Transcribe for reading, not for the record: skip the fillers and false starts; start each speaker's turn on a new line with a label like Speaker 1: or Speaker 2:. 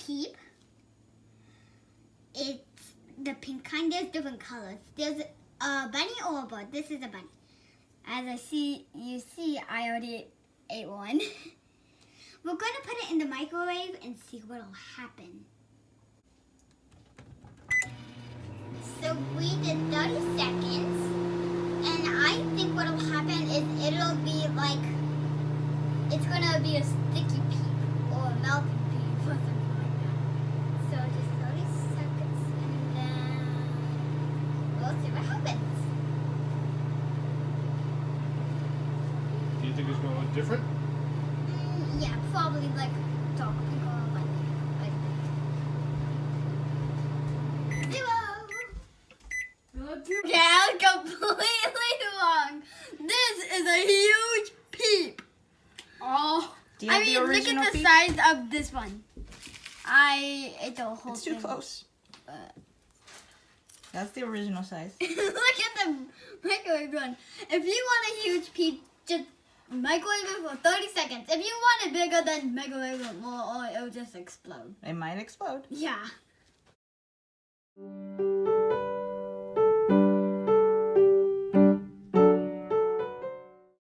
Speaker 1: peep. It's the pink kind. There's different colors. There's a bunny or a bird. This is a bunny. As you see, I already ate one. We're going to put it in the microwave and see what'll happen. So we did 30 seconds, and I think what'll happen is it'll be like, it's gonna be a sticky peep or a melted peep or something like that. So just 30 seconds, and then we'll see what happens.
Speaker 2: Do you think it's gonna look different?
Speaker 1: Yeah, probably like dark pink or like yeah, completely wrong. This is a huge peep. Oh,
Speaker 3: Do you have the original
Speaker 1: look at the
Speaker 3: peep?
Speaker 1: size of this one. I ate the whole
Speaker 3: It's
Speaker 1: thing.
Speaker 3: too close. That's the original size.
Speaker 1: Look at the microwave one. If you want a huge peep, just microwave it for 30 seconds. If you want it bigger, then microwave it more, or it'll just explode.
Speaker 3: It might explode.
Speaker 1: Yeah.